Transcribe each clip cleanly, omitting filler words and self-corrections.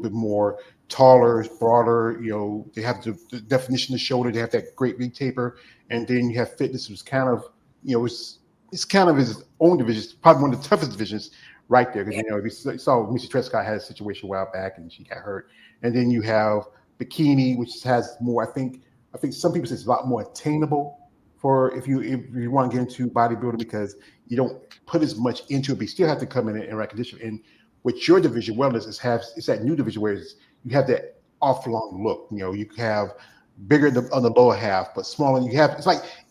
bit more taller, broader. They have the definition of the shoulder. They have that great big taper, and then you have fitness, which is kind of it's kind of his own division. It's probably one of the toughest divisions right there because we saw Missy Trescott had a situation a while back and she got hurt, and then you have bikini, which has more. I think some people say it's a lot more attainable for if you want to get into bodybuilding because you don't put as much into it, but you still have to come in and recognition. And with your division, wellness it's that new division where you have that off long look. You have bigger on the lower half, but smaller.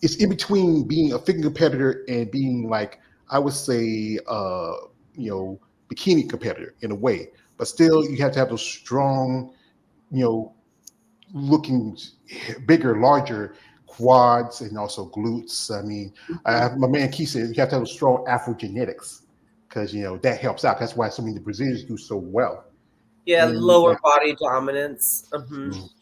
It's in between being a figure competitor and being like I would say, bikini competitor in a way. But still, you have to have those strong, you know, looking bigger, larger quads and also glutes. I mean, my man Keith said you have to have strong Afro genetics because that helps out. That's why so many Brazilians do so well. Yeah, And lower body dominance.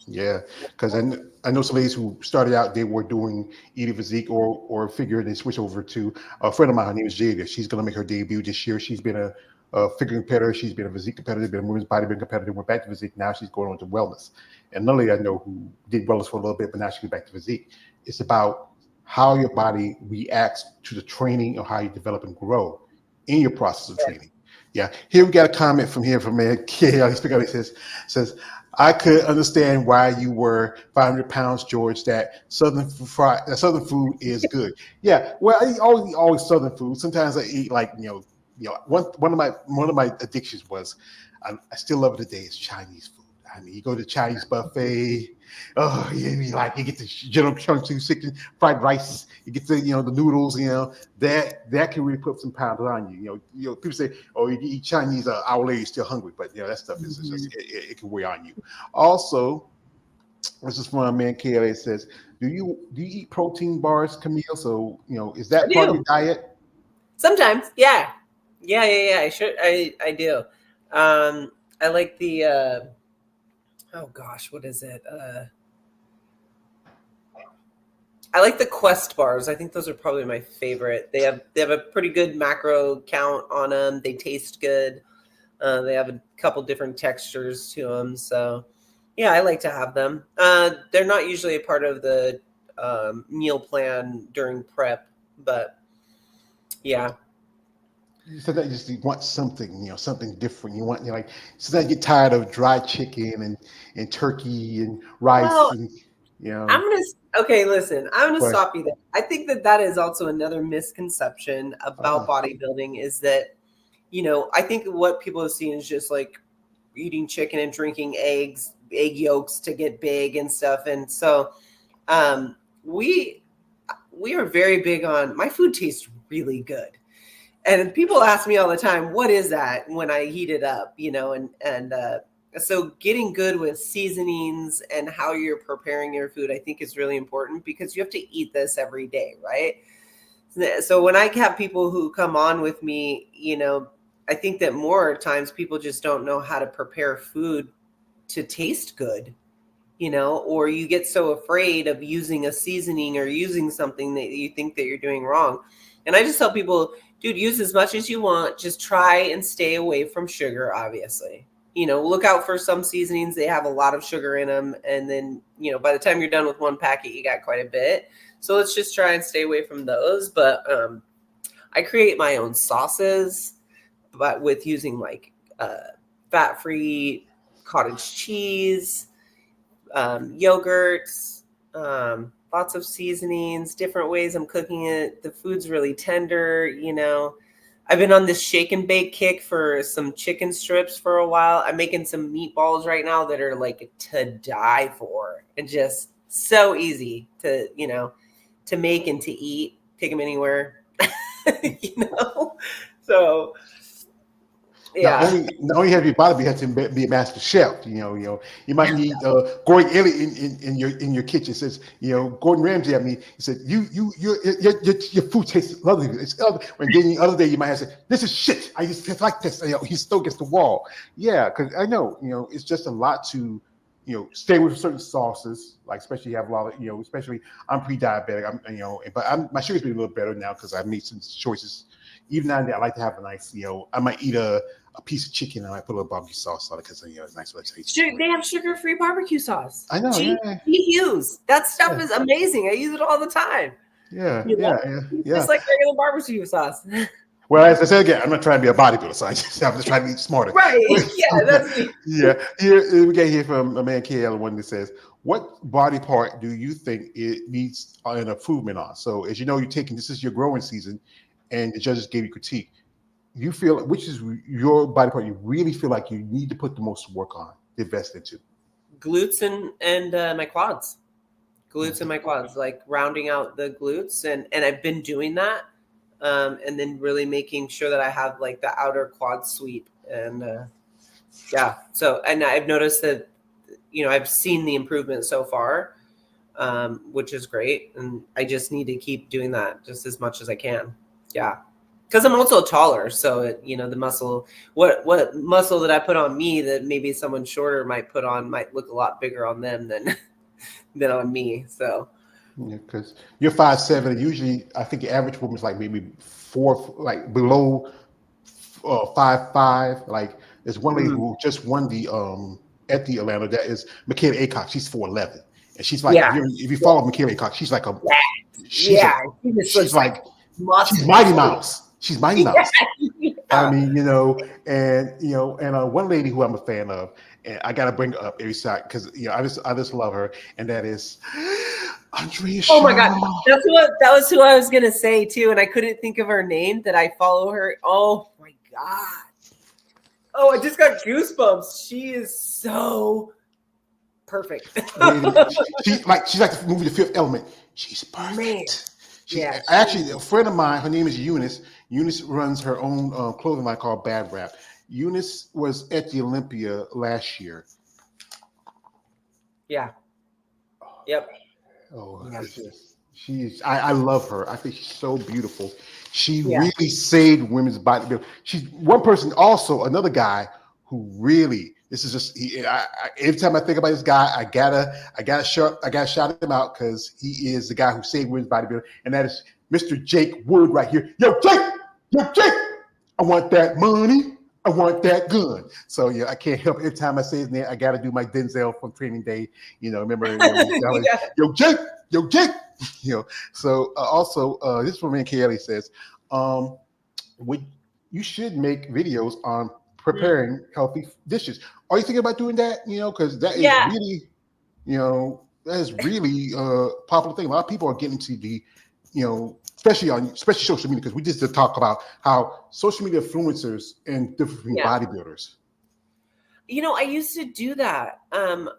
yeah, because I know some ladies who started out they were doing either physique or figure, and they switched over to a friend of mine. Her name is Jada. She's going to make her debut this year. She's been a figure competitor. She's been a physique competitor. Been a women's bodybuilding competitor. Went back to physique. Now she's going on to wellness. And another lady I know who did wellness for a little bit, but now she went back to physique. It's about how your body reacts to the training or how you develop and grow in your process of training. Yeah, here we got a comment from man K. He says, I could understand why you were 500 pounds, George. That southern food is good. Yeah, well, I always eat always southern food. Sometimes I eat one of my addictions was I still love it today. It's Chinese food. I mean, you go to the Chinese buffet. Oh, yeah, you get the General Chunky chicken, fried rice. You get the the noodles. That can really put some pounds on you. People say, oh, you eat Chinese an hour later, you're still hungry, but that stuff is just it can weigh on you. Also, this is from my man KLA says, do you eat protein bars, Camille? So is I that part of do your diet? sometimes. Yeah. I do. I like the oh gosh, what is it? I like the Quest bars. I think those are probably my favorite. They have a pretty good macro count on them. They taste good. They have a couple different textures to them. So yeah, I like to have them. They're not usually a part of the meal plan during prep, but yeah. You said that you just want something, something different. You want, sometimes you get tired of dry chicken and turkey and rice Well, and, I'm gonna okay. Listen, I'm gonna but stop you there. I think that is also another misconception about uh, bodybuilding is that I think what people have seen is just like eating chicken and drinking egg yolks to get big and stuff. And so um, we we are very big on my food tastes really good. And people ask me all the time, what is that when I heat it up, and so getting good with seasonings and how you're preparing your food, I think is really important because you have to eat this every day, right? So when I have people who come on with me, I think that more times people just don't know how to prepare food to taste good, or you get so afraid of using a seasoning or using something that you think that you're doing wrong. And I just tell people, dude, use as much as you want. Just try and stay away from sugar, obviously. Look out for some seasonings. They have a lot of sugar in them. And then, by the time you're done with one packet, you got quite a bit. So let's just try and stay away from those. But I create my own sauces, but with using fat-free cottage cheese, yogurts, lots of seasonings, different ways I'm cooking it. The food's really tender, I've been on this shake and bake kick for some chicken strips for a while. I'm making some meatballs right now that are like to die for and just so easy to make and to eat. Take them anywhere, So not yeah. only have you body, but you have to be a master chef. You might need Gordon Elliott in your kitchen. Says Gordon Ramsay. I mean, he said your food tastes lovely. It's lovely. And then the other day you might have said this is shit. I just taste like this. He still gets the wall. Yeah, because I know it's just a lot to stay with certain sauces. Like especially you have a lot of especially I'm pre-diabetic. My sugar's been a little better now because I've made some choices. Even now, I like to have a nice, I might eat a a piece of chicken and I might put a little barbecue sauce on it because it's nice little taste. They have sugar-free barbecue sauce. I know. Hughes. That stuff is amazing. I use it all the time. Yeah. It's just like regular barbecue sauce. Well, as I said again, I'm not trying to be a bodybuilder, so I'm just trying to be smarter. Right. Yeah, that's me. Yeah. Here we get here from a man KL, one that says, "What body part do you think it needs an improvement on?" So, as you know, this is your growing season, and the judges gave you critique. You feel which is your body part you really feel like you need to put the most work on, invest into? Glutes and my quads. Glutes and my quads, like rounding out the glutes, and I've been doing that. And then really making sure that I have like the outer quad sweep. And so, and I've noticed that, I've seen the improvement so far, which is great. And I just need to keep doing that just as much as I can. Yeah. Because I'm also taller. So, the muscle, what muscle that I put on me that maybe someone shorter might put on might look a lot bigger on them than on me. So. Yeah, because you're 5'7", and usually I think the average woman's like maybe like below 5'5". Like there's one lady who just won the at the Atlanta. That is Michaela Aycock. She's 4'11", and she's like if you follow Michaela Aycock, she's like she's Mighty Mouse. She's Mighty Mouse. Yeah. I mean, and one lady who I'm a fan of, and I gotta bring her up every shot because I just love her, and that is Andrea Shaw. Oh my God, that was who I was gonna say too, and I couldn't think of her name. That I follow her. Oh my God. Oh, I just got goosebumps. She is so perfect. she's like the movie The Fifth Element. She's perfect. Actually, a friend of mine, her name is Eunice. Eunice runs her own clothing line called Bad Rap. Eunice was at the Olympia last year. Yeah. Yep. Oh, I love her. I think she's so beautiful. She really saved women's body. She's one person, also another guy who really. This is just every time I think about this guy, I gotta shout him out because he is the guy who saved women's bodybuilding, and that is Mr. Jake Wood right here. Yo, Jake, I want that money. I want that gun. So I can't help every time I say his name. I got to do my Denzel from Training Day. Remember? Yo, Jake. So also this from Kelly says, you should make videos on preparing healthy dishes. Are you thinking about doing that? Because that is really, that is really a popular thing. A lot of people are getting to the, especially social media, because we just did talk about how social media influencers and different bodybuilders. I used to do that. And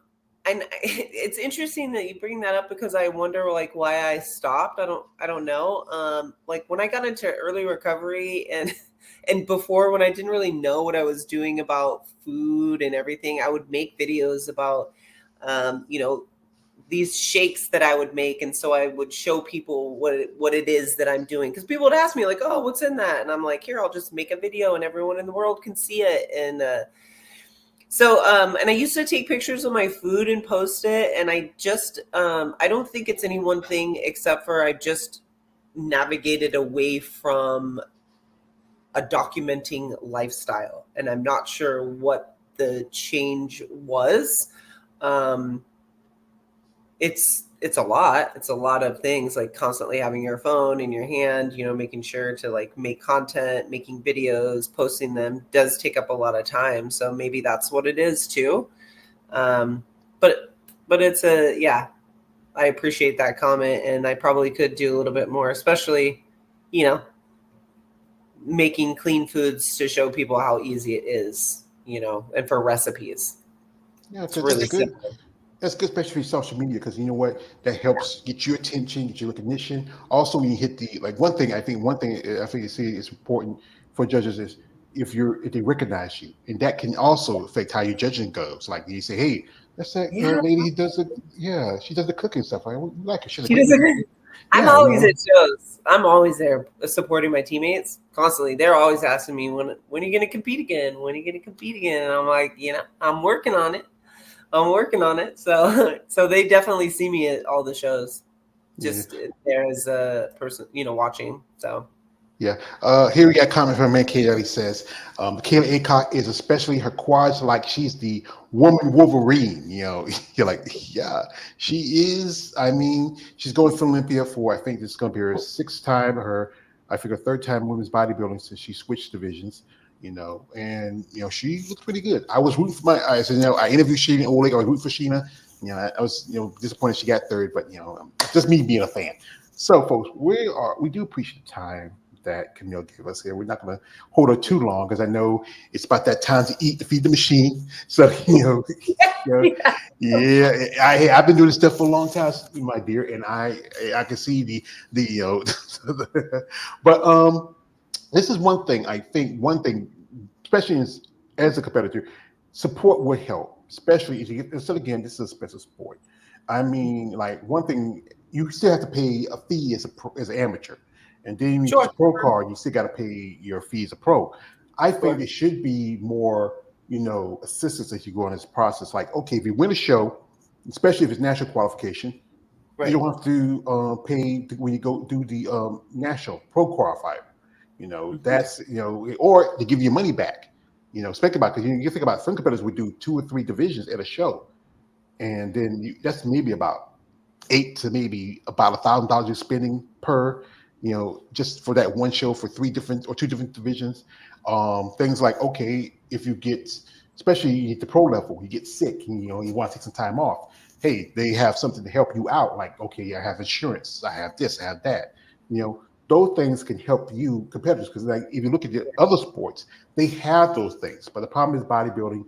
it's interesting that you bring that up because I wonder why I stopped. I don't know. When I got into early recovery and before, when I didn't really know what I was doing about food and everything, I would make videos about, these shakes that I would make. And so I would show people what it is that I'm doing. Because people would ask me oh, what's in that? And I'm like, here, I'll just make a video and everyone in the world can see it. And and I used to take pictures of my food and post it. And I just, I don't think it's any one thing except for I just navigated away from a documenting lifestyle. And I'm not sure what the change was. It's a lot. It's a lot of things, like constantly having your phone in your hand, making sure to make content, making videos, posting them does take up a lot of time. So maybe that's what it is too. But it's I appreciate that comment, and I probably could do a little bit more, especially, making clean foods to show people how easy it is, and for recipes. Yeah, it's really simple. That's good, especially for social media, because you know what? That helps get your attention, get your recognition. Also, when you hit the one thing I think you see is important for judges is if they recognize you, and that can also affect how your judging goes. Like you say, hey, that's that lady. She does the cooking stuff. I like her. She does I'm always at shows. I'm always there supporting my teammates constantly. They're always asking me when are you going to compete again? When are you going to compete again? And I'm like, I'm working on it. So they definitely see me at all the shows, just there as a person, watching. So Yeah. Here we got a comment from man Kayla. He says, Kayla Aycock is especially her quads like she's the woman Wolverine. You're like, yeah, she is. I mean, she's going to Olympia for, I think this is going to be her sixth time, I think her third time in women's bodybuilding since she switched divisions. And she looks pretty good. I was rooting for I said, I interviewed Sheena Oleg. I was rooting for Sheena. I was, disappointed she got third, but just me being a fan. So, folks, we do appreciate the time that Camille gave us here. We're not going to hold her too long because I know it's about that time to eat to feed the machine. So, you know, Yeah. yeah, I've been doing this stuff for a long time, my dear, and I can see but this is one thing. I think one thing, especially as a competitor, support would help, especially if you get. So again, this is a special sport. I mean, like one thing, you still have to pay a fee as an amateur, and then when you get Sure. your pro card, you still got to pay your fee as a pro. I think Sure. there should be more, assistance as you go in this process. Like, okay, if you win a show, especially if it's national qualification, you Right. don't have to pay when you go do the national pro qualifier. Mhm. That's or they give you your money back. Think about because you think about some competitors would do two or three divisions at a show, and then that's maybe about eight to maybe about $1,000 you're spending per, just for that one show for three different or two different divisions. Things like okay, if you get, especially at the pro level, you get sick and you want to take some time off. Hey, they have something to help you out. Like okay, I have insurance, I have this, I have that. Those things can help you competitors because like if you look at the other sports, they have those things. But the problem is bodybuilding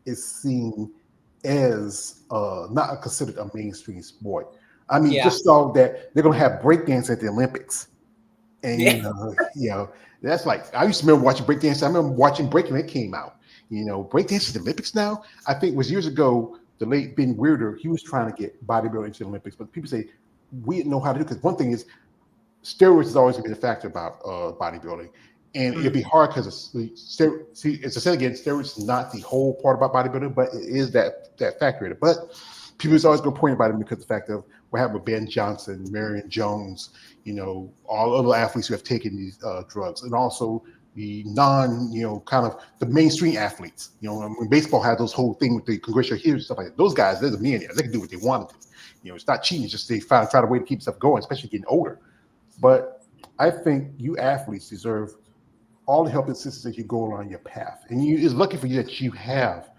is seen as not considered a mainstream sport. I mean, Yeah. just saw that they're gonna have breakdance at the Olympics, and Yeah. that's like I used to remember watching breakdance. I remember watching breaking when it came out. Breakdance at the Olympics now. I think it was years ago. The late Ben Weirder, he was trying to get bodybuilding into the Olympics, but people say we didn't know how to do because one thing is steroids is always going to be a factor about bodybuilding, and it'd Mm. be hard because see, as I said again, steroids is not the whole part about bodybuilding, but it is that factor in it. But people is always going to point about it because of the fact of what happened with Ben Johnson, Marion Jones, all other athletes who have taken these drugs, and also the non, kind of the mainstream athletes. When baseball had those whole thing with the congressional hearings and stuff like that, those guys, they're the millionaires. They can do what they want to do. It's not cheating; it's just they try a way to keep stuff going, especially getting older. But I think you athletes deserve all the help and assistance that you go along your path. And it's lucky for you that you have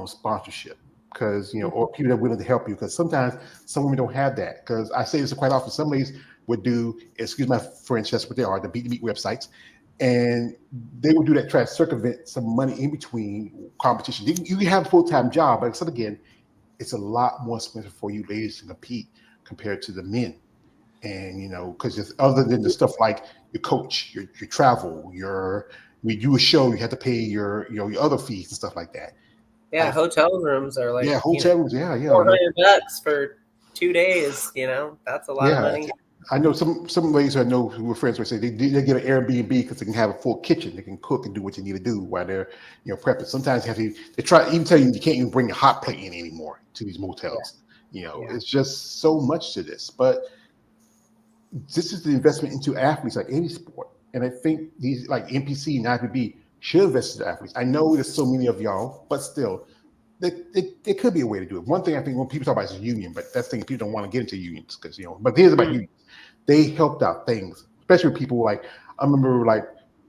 sponsorship because, or people that are willing to help you. Because sometimes some women don't have that. Because I say this quite often, some ladies would do, excuse my French, that's what they are, the beat to beat websites. And they would do that, try to circumvent some money in between competition. You can have a full time job, but again, it's a lot more expensive for you ladies to compete compared to the men. And because other than the stuff like your coach, your travel, your we do a show, you have to pay your other fees and stuff like that. Yeah. I Hotel rooms are like, Yeah, hotel rooms, yeah, $400 for 2 days. That's a lot of yeah. money. I know some ladies I know who are friends would say they get an Airbnb because they can have a full kitchen, they can cook and do what you need to do while they're prepping. Sometimes they try even tell you you can't even bring a hot plate in anymore to these Yeah. motels. Yeah. It's just so much to this, but this is the investment into athletes like any sport. And I think these like NPC and IPB should invest in athletes. I know there's so many of y'all, but still, there could be a way to do it. One thing I think when people talk about is a union, but that's the thing people don't want to get into unions because but here's about Mm. unions. They helped out things, especially with people like I remember like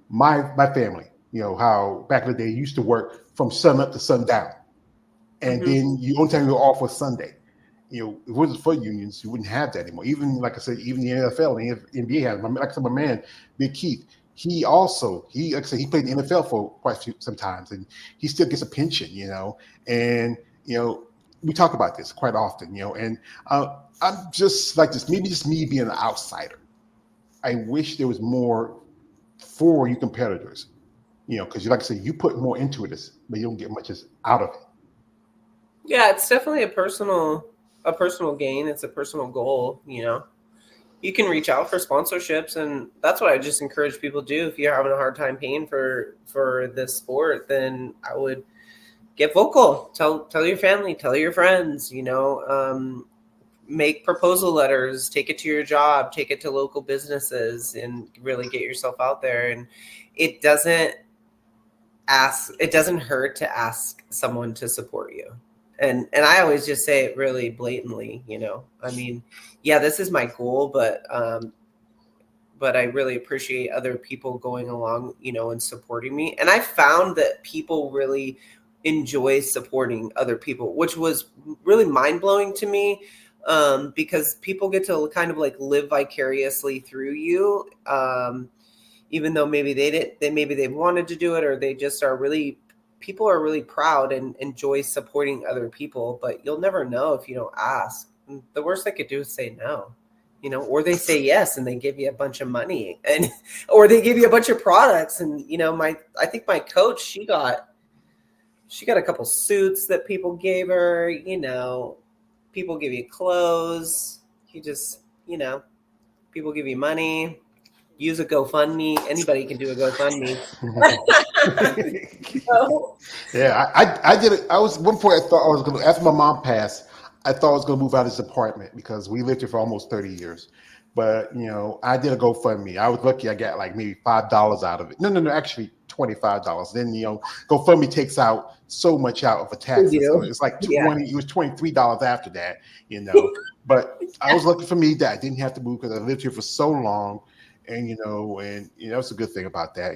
my family, how back in the day you used to work from sun up to sundown and Hmm. then you only time you were off was Sunday. If it wasn't for unions, you wouldn't have that anymore. Even like I said, even the NFL and the NBA has. Like I said, my man, Big Keith, like I said, he played in the NFL for quite a few sometimes, and he still gets a pension. And we talk about this quite often. And I'm just like this. Maybe just me being an outsider. I wish there was more for you competitors. Because like I said, you put more into it, but you don't get much out of it. Yeah, it's definitely a personal gain. It's a personal goal. You can reach out for sponsorships, and that's what I just encourage people to do. If you're having a hard time paying for this sport, then I would get vocal. Tell your family, tell your friends. make proposal letters, take it to your job, take it to local businesses, and really get yourself out there. And it doesn't it doesn't hurt to ask someone to support you. And I always just say it really blatantly, I mean, yeah, this is my goal, but I really appreciate other people going along, and supporting me. And I found that people really enjoy supporting other people, which was really mind blowing to me, because people get to kind of like live vicariously through you, even though maybe maybe they wanted to do it, or they just are really, people are really proud and enjoy supporting other people. But you'll never know if you don't ask. The worst they could do is say no. Or they say yes and they give you a bunch of money, and or they give you a bunch of products. And I think my coach, she got a couple suits that people gave her. People give you clothes. You just, people give you money. Use a GoFundMe. Anybody can do a GoFundMe. So, Yeah, I did it. I was one point. I thought I was going to, after my mom passed, I thought I was going to move out of this apartment because we lived here for almost 30 years. But I did a GoFundMe. I was lucky. I got like maybe $5 out of it. No, actually $25. Then GoFundMe takes out so much out of a taxes, so it's like yeah. 20. It was $23 after that. But I was lucky for me that I didn't have to move because I lived here for so long. And it's a good thing about that.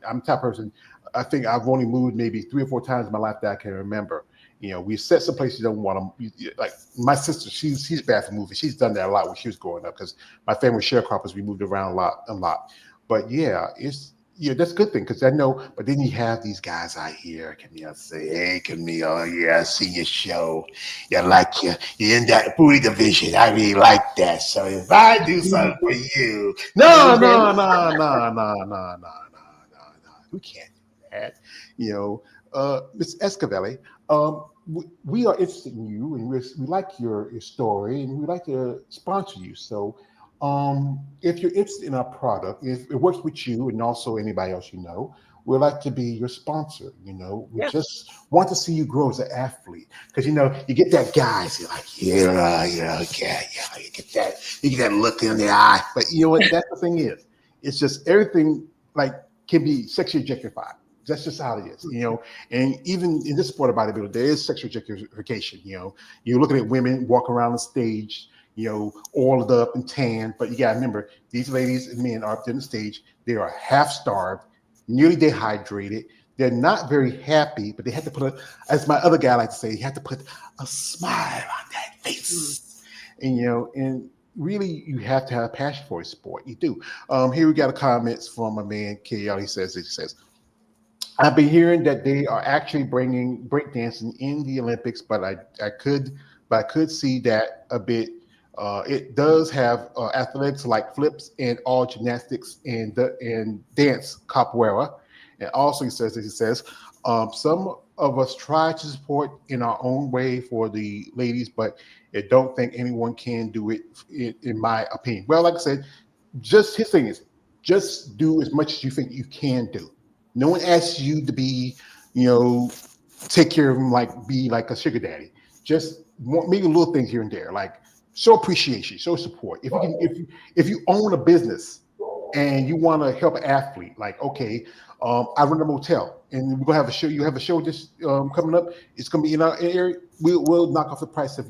I'm the type of person. I think I've only moved maybe 3 or 4 times in my life that I can remember. We set some places you don't want to. Like my sister, she's bad for moving. She's done that a lot when she was growing up because my family was sharecroppers. We moved around a lot. But yeah, that's a good thing because I know. But then you have these guys out here, Camille, say, "Hey, Camille, yeah, I see your show. Yeah, like you're in that foodie division. I really like that. So if I do something for you, no, we can't do that. Miss Esquivel, we are interested in you, and we like your story, and we like to sponsor you. So, if you're interested in our product, if it works with you and also anybody else we'd like to be your sponsor. We Yeah. just want to see you grow as an athlete because you get that guys, you're like, yeah, you get that look in the eye. But you know what? That's the thing is, it's just everything like can be sexually objectified. That's just how it is, And even in this sport of bodybuilding, there is sexual objectification. You're looking at women walk around the stage, oiled up and tan. But you gotta remember, these ladies and men are up there on the stage. They are half starved, nearly dehydrated. They're not very happy, but they have to put as my other guy like to say, you have to put a smile on that face. And really you have to have a passion for a sport. You do. Here we got a comments from a man, KL. He says, I've been hearing that they are actually bringing breakdancing in the Olympics, but I could see that a bit. It does have athletics like flips and all gymnastics and dance capoeira. And also he says some of us try to support in our own way for the ladies, but I don't think anyone can do it in my opinion. Well, like I said, just his thing is just do as much as you think you can do. No one asks you to be, take care of them like be like a sugar daddy. Just maybe little things here and there, like show appreciation, show support. If you own a business and you want to help an athlete, like okay, I run a motel and we're gonna have a show. You have a show just coming up. It's gonna be in our area. We'll knock off the price of